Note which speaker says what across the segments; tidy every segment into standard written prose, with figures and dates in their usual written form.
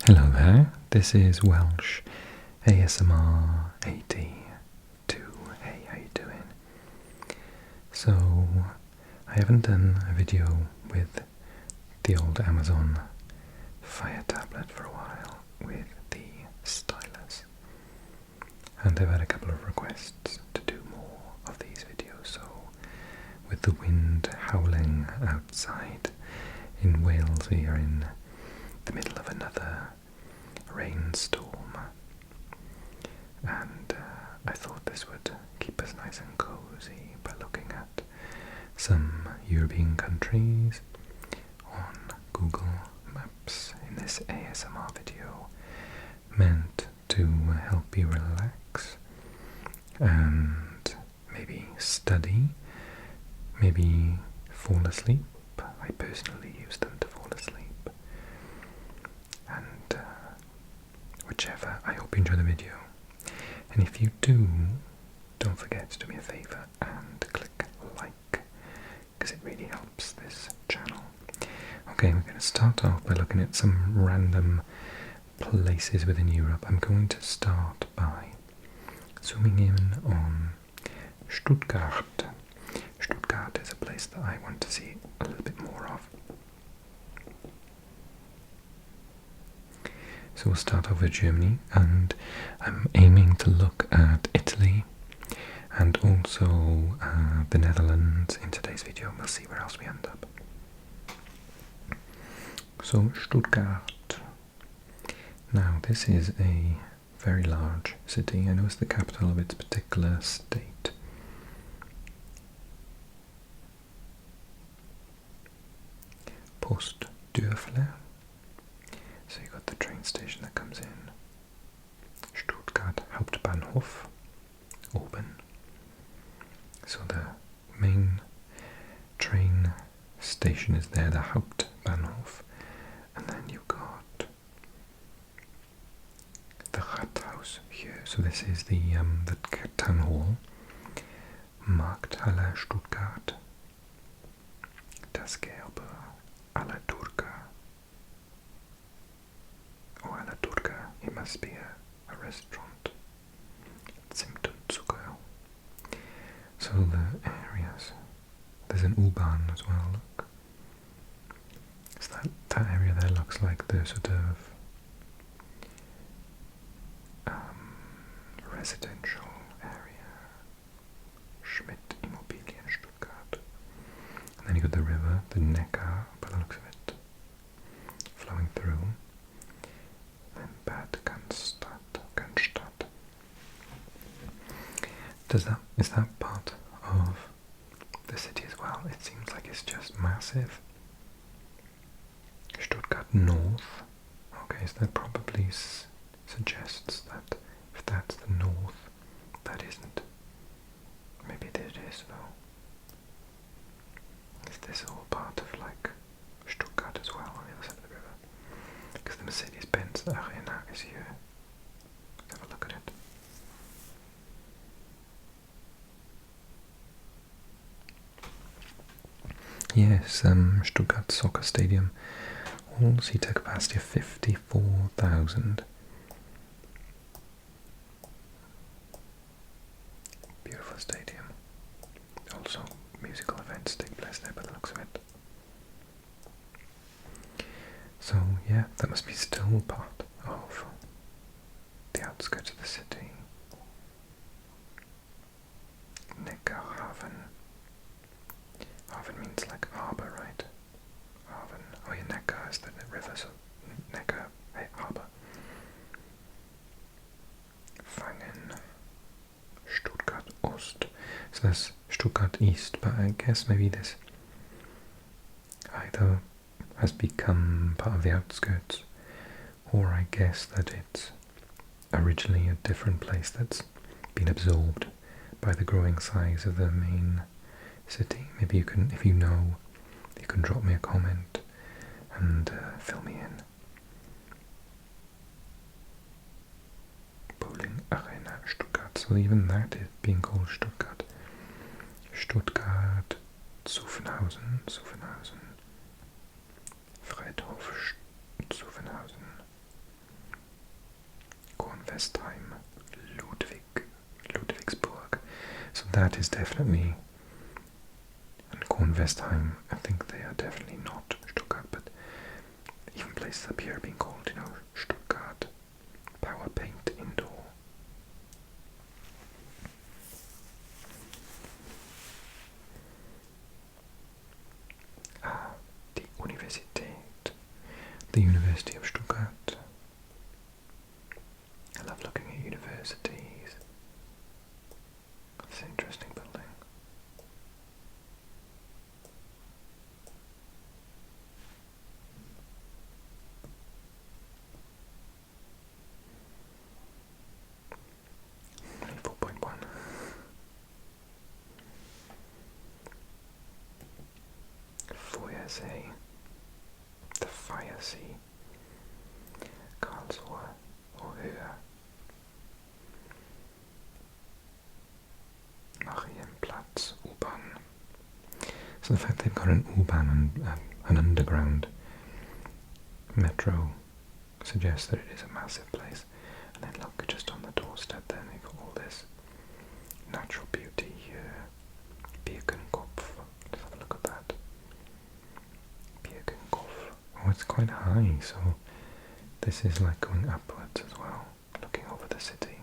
Speaker 1: Hello there, this is Welsh ASMR 82. Hey, how you doing? So, I haven't done a video with the old Amazon Fire tablet for a while with the stylus. And I've had a couple of requests to do more of these videos, so with the wind howling outside in Wales, we are in the middle of another rainstorm, and I thought this would keep us nice and cozy by looking at some European countries on Google Maps in this ASMR video, meant to help you relax and maybe study, maybe fall asleep. I personally use them to fall asleep, and whichever. I hope you enjoy the video, and if you do, don't forget to do me a favour and click like, because it really helps this channel. Okay, we're going to start off by looking at some random places within Europe. I'm going to start by zooming in on Stuttgart. Stuttgart is a place that I want to see a little bit more of. So we'll start off with Germany, and I'm aiming to look at Italy and also the Netherlands in today's video. We'll see where else we end up. So Stuttgart. Now this is a very large city. I know it's the capital of its particular state. Postdörfler. So you got the train station that comes in. Stuttgart Hauptbahnhof, oben. So the main train station is there, the Hauptbahnhof, and then you've got the Rathaus here. So this is the town hall. Markthalle Stuttgart. Das Gerbe alla Turca. Oh, alla Turca. It must be a restaurant. Zimt und Zucker. So the areas. There's an U-Bahn as well, look. So that area there looks like the sort of residential area. Schmidt Immobilien Stuttgart. And then you got the river, the Neckar, by the looks of it, flowing through. Then Bad Cannstatt. Is that part of the city as well? It seems like it's just massive. Stuttgart North. Okay, so that probably suggests that if that's the north, that isn't. Maybe it is though. Is this all part of like Stuttgart as well on the other side of the river? Because the Mercedes-Benz Arena is here. Let's have a look at it. Yes, Stuttgart Soccer Stadium. All seater capacity of 54,000. Beautiful stadium. Also, musical events take place there by the looks of it. So, yeah, that must be still part of the outskirts of the city. Neckarhafen. Hafen means like harbour, right? Hafen. Oh yeah, Neckar is the river, so Neckar, hey, harbour. Fangen. Stuttgart Ost. So that's Stuttgart East, but I guess maybe this either has become part of the outskirts, or I guess that it's originally a different place that's been absorbed by the growing size of the main city. Maybe you can, if you know, you can drop me a comment and fill me in. Bowling Arena Stuttgart. So even that is being called Stuttgart. Stuttgart Zuffenhausen. Friedhof Zuffenhausen. Kornwestheim, Ludwigsburg. So that is definitely, and Kornwestheim, I think they are definitely not Stuttgart, but even places up here are being called, Stuttgart, Power Paint Indoor. Die Universität, the University of Stuttgart. I love looking at universities. It's an interesting building. Only 4.1. Feuersee, the Fire Sea, Karlsruhe or Höhe, Marienplatz, U-Bahn. So the fact they've got an U-Bahn and an underground metro suggests that it is a massive place. And then look, just on the doorstep there, they've got all this natural beauty here. Birkenkopf, let's have a look at that. Birkenkopf. Oh, it's quite high, so this is like going upwards as well, looking over the city.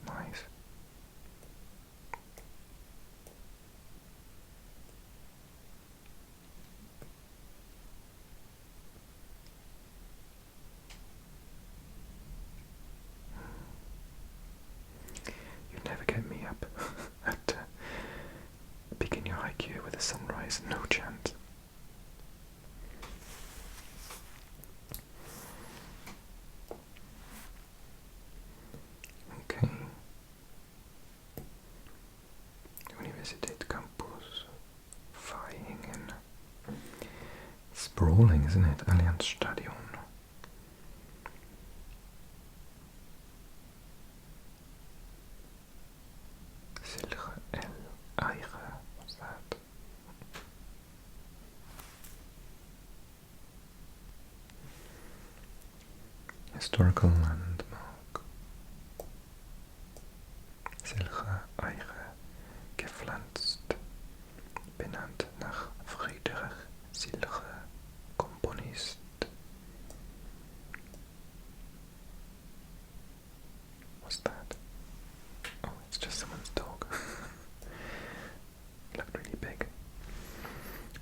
Speaker 1: Nice. You'd never get me up at begin your hike here with a sunrise, no chance. Okay. Universität Campus Vaihingen. Sprawling, isn't it? Allianz Stadion. Silche El Eiche. What's that? Historical landmark. Silche Eiche, gepflanzt, benannt nach Friedrich Silche, Komponist. What's that? Oh, it's just someone's dog. Looked really big.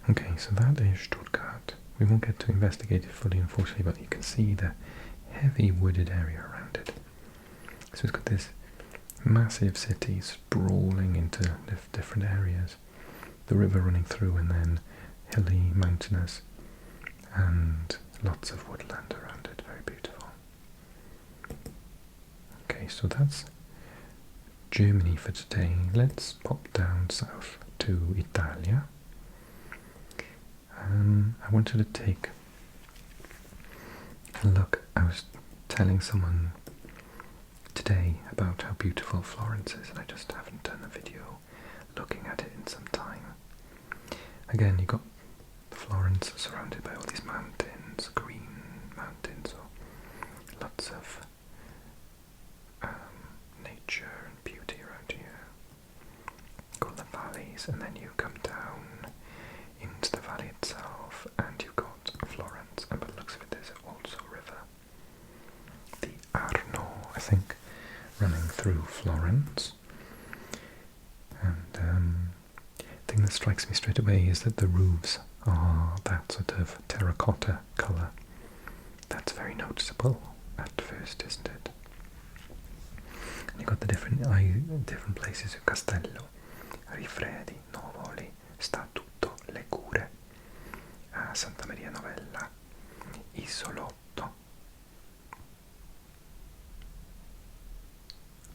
Speaker 1: Okay, so that is Stuttgart. We won't get to investigate it fully, unfortunately, but you can see the heavy wooded area around it. So it's got this massive city sprawling into different areas, the river running through, and then hilly, mountainous, and lots of woodland around it. Very beautiful. Okay, so that's Germany for today. Let's pop down south to Italia. I wanted to take a look. I was telling someone today about how beautiful Florence is, and I just haven't done a video looking at it in some time. Again, you got Florence surrounded by all these mountains, green mountains, so lots of nature and beauty around here. Got the valleys, and then you come down into the valley itself, and you've got Florence, and by the looks of it, there's also a river, the Arno, I think, running through Florence. And the thing that strikes me straight away is that the roofs are that sort of terracotta colour. That's very noticeable at first, isn't it? And you've got the different places: Castello, Rifredi, Novoli, Statuto, Le Cure, Santa Maria Novella, Isolotto.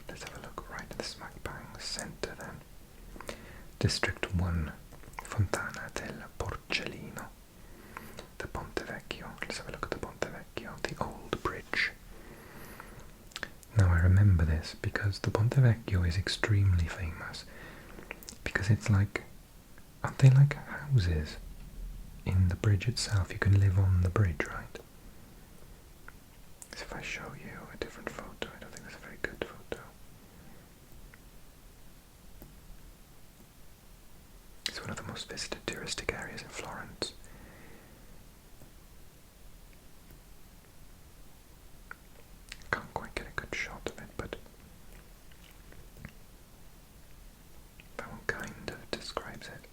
Speaker 1: Let's have a look right at the smack bang centre then. District 1, Fontana del Porcellino, the Ponte Vecchio. Let's have a look at the Ponte Vecchio, the old bridge. Now I remember this because the Ponte Vecchio is extremely famous, because it's like, aren't they like houses in the bridge itself? You can live on the bridge, right? So if I show you a different snapshot of it, but that one kind of describes it.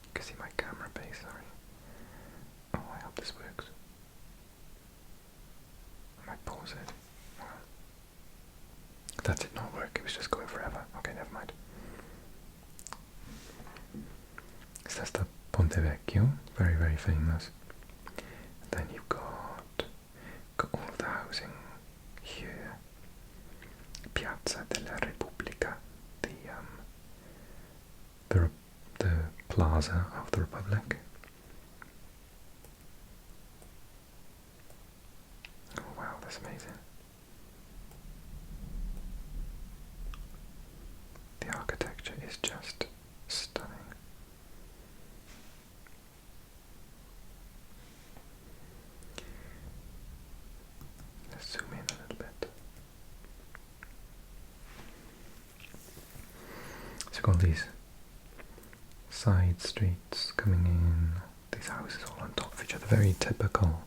Speaker 1: You can see my camera base, sorry. Oh, I hope this works. I might pause it. Well, that did not work, it was just going forever. Okay, never mind. So that's the Ponte Vecchio, very, very famous. Then you've got all of the housing here. Piazza della Repubblica, the plaza of the Republic. Oh wow, that's amazing. The architecture is just stunning. Let's zoom in a little bit. So you've got these side streets coming in, these houses all on top of each other, very typical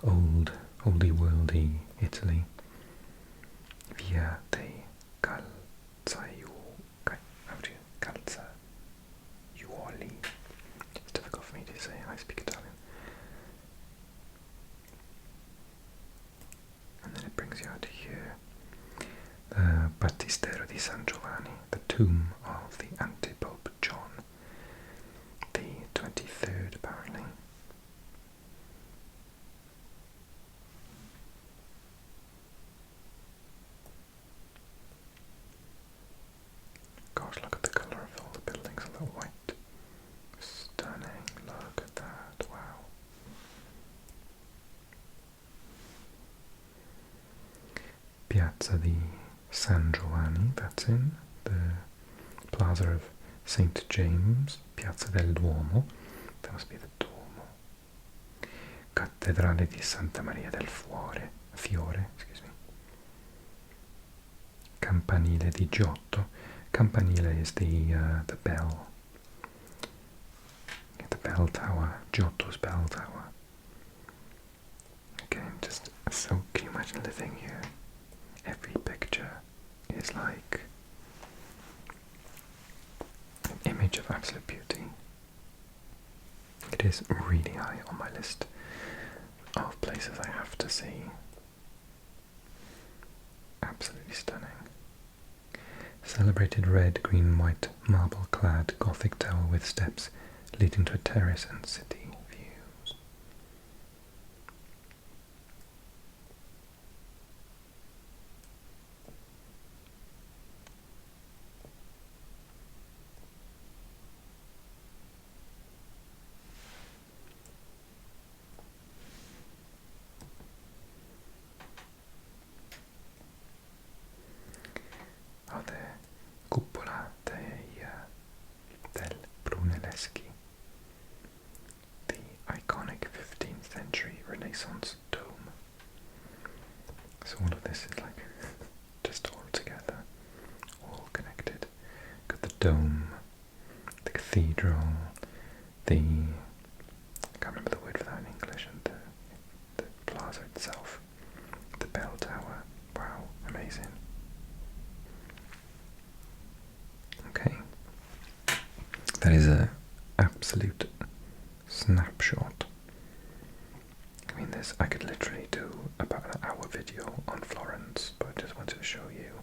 Speaker 1: oldie worldy Italy. Via dei Calzaiuoli. It's difficult for me to say, I speak Italian. And then it brings you out to here. The Battistero di San Giovanni, the tomb of the anti-pope John, the 23rd apparently. Gosh, look at the colour of all the buildings, all that white. Stunning, look at that, wow. Piazza di San Giovanni, that's in the Plaza of St. James, Piazza del Duomo, that must be the Duomo. Cattedrale di Santa Maria del Fiore, excuse me. Campanile di Giotto. Campanile is the bell. The bell tower, Giotto's bell tower. Again, just so, can you imagine living here? Every picture is like an image of absolute beauty. It is really high on my list of places I have to see. Absolutely stunning. Celebrated red, green, white, marble-clad Gothic tower with steps leading to a terrace and city views. Oh, the cupola del Brunelleschi, the iconic 15th century Renaissance dome. So all of this is like just all together, all connected. Got the dome, the cathedral, I can't remember the word for that in English, and the plaza itself, the bell tower. Wow, amazing. Okay, that is an absolute snapshot. I mean, I could literally do about an hour video on Florence, but I just wanted to show you,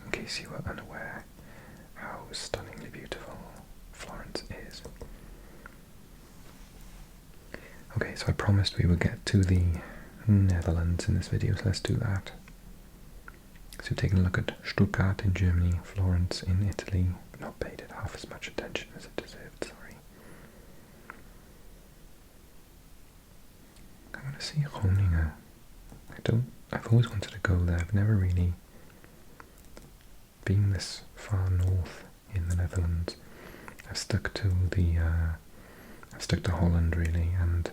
Speaker 1: in case you were unaware, how stunningly beautiful Florence is. Okay, so I promised we would get to the Netherlands in this video, so let's do that. So we've taken a look at Stuttgart in Germany, Florence in Italy. Not paid it half as much attention as it deserved, sorry. I want to see Groningen. I've always wanted to go there. I've never really been this far north in the Netherlands. I've stuck to Holland really, and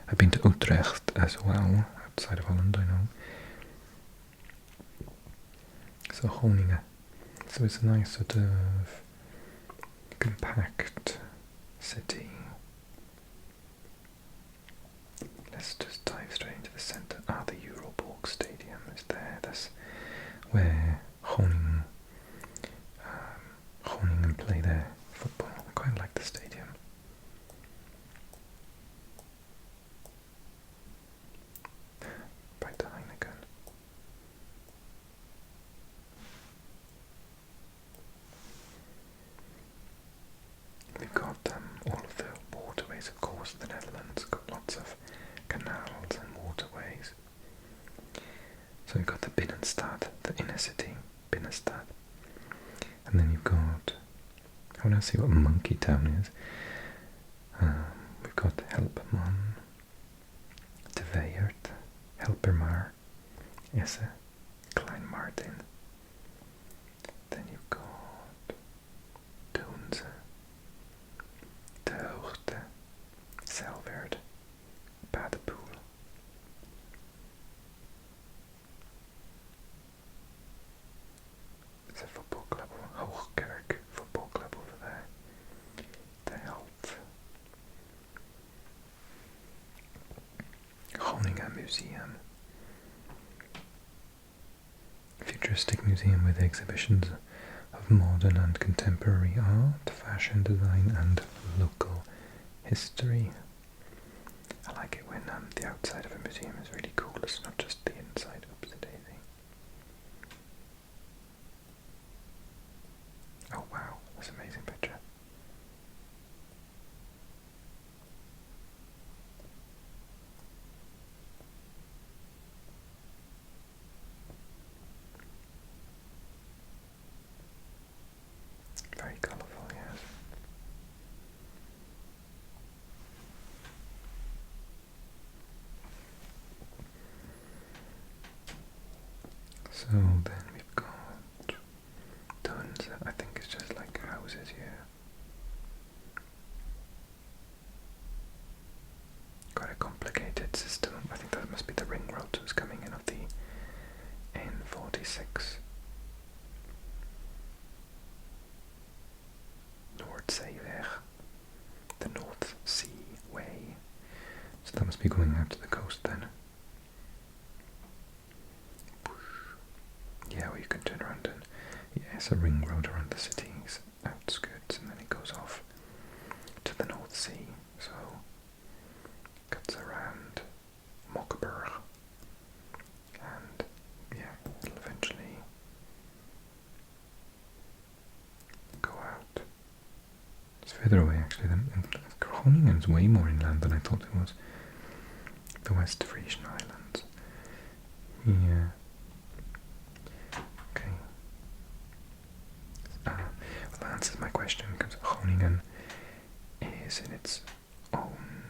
Speaker 1: I've been to Utrecht as well, outside of Holland, I know. So Groningen. So it's a nice sort of compact city. Let's just dive straight into the centre where Groningen play their football. I quite like the stadium. By the Heineken. We've got all of the waterways, of course. The Netherlands got lots of canals and waterways. So you've got the Binnenstad, the inner city, Binnenstad. And then you've got, I want to see what Monkey Town is. We've got Helpman, De Weert, Helpermar, Esse, Klein Martin. Then you've got Doense, De Hoogte, Selweerd, Padepoel. There's a football club, Hoogkerk football club over there. The Health. Groningen Museum. Futuristic museum with exhibitions of modern and contemporary art, fashion design and local history. I like it when the outside of a museum is really cool, it's not just the inside. Oopsie daisy. Oh wow, that's an amazing picture. Very colourful, yes. So then we've got tons, I think it's just like houses here. Quite a complicated system. I think that must be the ring road that's coming in of the N46. Noordzeeweg, the North Sea Way. So that must be going out to the coast then. Yeah, well you can turn around and, yeah, it's a ring road around the city's outskirts and then it goes off to the North Sea, so cuts around Mokkeberg and yeah, it'll eventually go out. It's further away actually than Groningen's way more inland than I thought it was. The West Frisian Islands. Yeah. Okay. Well, that answers my question because Groningen is in its own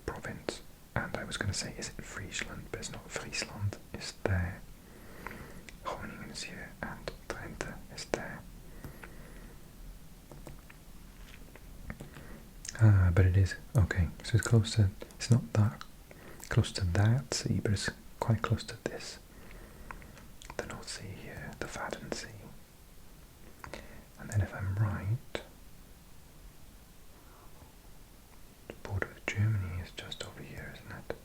Speaker 1: province, and I was going to say, is it Friesland? But it's not. Friesland is there. Groningen is here, and Drenthe is there. But it is okay. So it's close to. It's not that close to that sea, but it's quite close to this. The North Sea here, the Wadden Sea. And then if I'm right, the border with Germany is just over here, isn't it?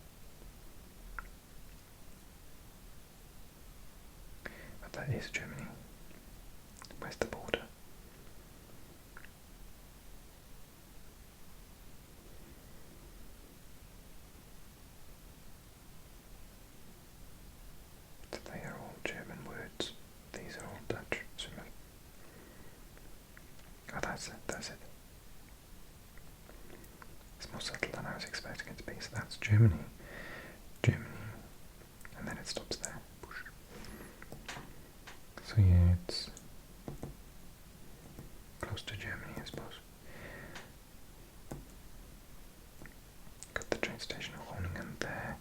Speaker 1: But that is Germany. Where's the border? So they are all German words. These are all Dutch. Oh, that's it, that's it. It's more subtle than I was expecting it to be. So that's Germany. Germany. And then it stops there. So yeah, it's close to Germany, I suppose. Got the train station of Groningen there.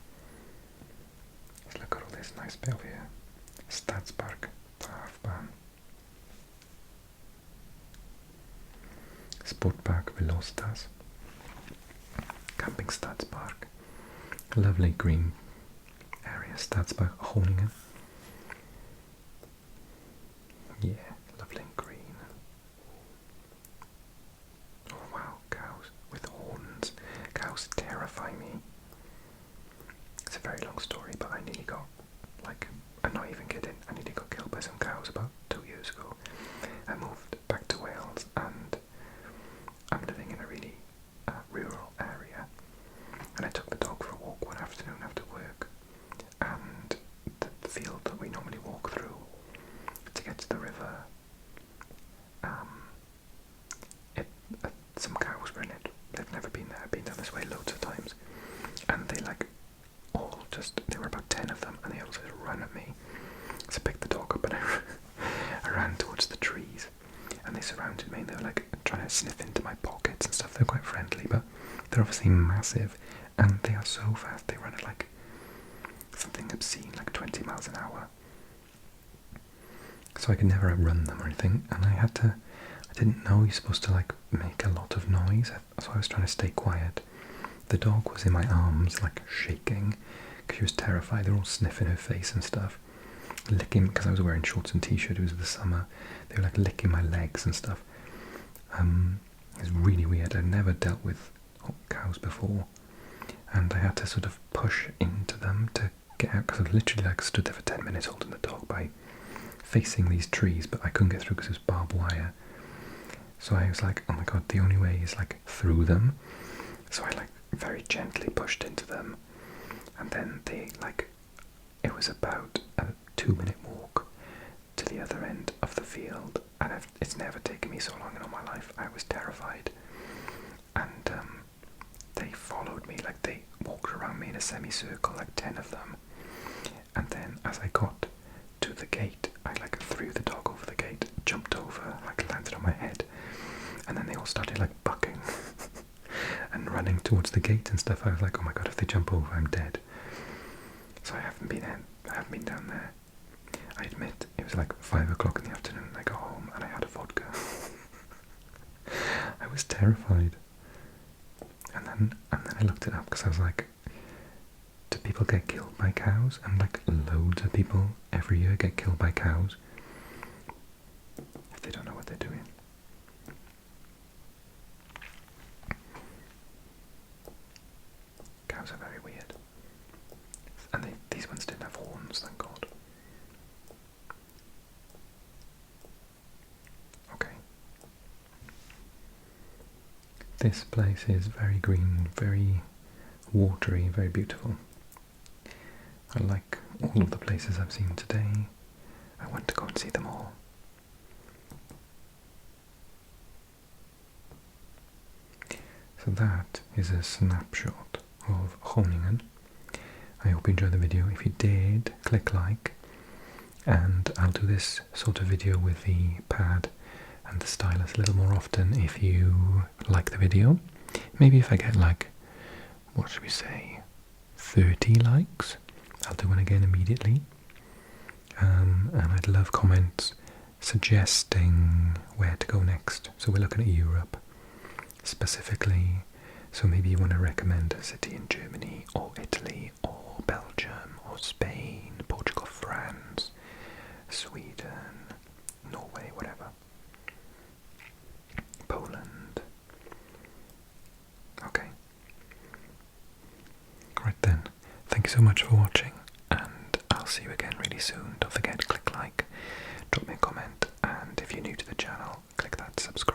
Speaker 1: Let's look at all this nice bit over here. Stadspark, Draafbaan. Sportpark Velocitas. Camping Stadspark. Lovely green area, Stadspark Groningen. Yeah, lovely and green. Oh wow, cows with horns. Cows terrify me. It's a very long story, but I nearly got, like, I'm not even kidding, I obviously massive, and they are so fast. They run at like something obscene, like 20 miles an hour. So I could never outrun them or anything, and I didn't know you're supposed to like make a lot of noise, so I was trying to stay quiet. The dog was in my arms, like shaking, because she was terrified. They were all sniffing her face and stuff, licking, because I was wearing shorts and t-shirt, it was the summer. They were like licking my legs and stuff. It was really weird. I'd never dealt with cows before, and I had to sort of push into them to get out, because I literally like stood there for 10 minutes holding the dog by facing these trees, but I couldn't get through because it was barbed wire. So I was like, oh my god, the only way is like through them. So I like very gently pushed into them, and then it was about a 2-minute walk to the other end of the field, and it's never taken me so long in all my life. I was terrified, and they followed me, like they walked around me in a semicircle, like 10 of them, and then as I got to the gate, I like threw the dog over the gate, jumped over, like landed on my head, and then they all started like bucking and running towards the gate and stuff. I was like, oh my god, if they jump over, I'm dead. So I haven't been down there. I admit, it was like 5 o'clock in the afternoon, and I got home and I had a vodka. I was terrified. And then I looked it up, because I was like, do people get killed by cows? And like loads of people every year get killed by cows if they don't know what they're doing. Cows are very weird. And these ones didn't have horns, thank God. Okay. This place is very green, very watery, very beautiful. I like all of the places I've seen today. I want to go and see them all. So that is a snapshot of Groningen. I hope you enjoyed the video. If you did, click like, and I'll do this sort of video with the pad and the stylus a little more often if you like the video. Maybe if I get like, what should we say, 30 likes, I'll do one again immediately. And I'd love comments suggesting where to go next. So we're looking at Europe specifically, so maybe you want to recommend a city in Germany or Italy or Belgium or Spain, Portugal, France, Sweden, Norway, whatever, Poland. Okay. Right then, thank you so much for watching, and I'll see you again really soon. Don't forget to click like, drop me a comment, and if you're new to the channel, click that subscribe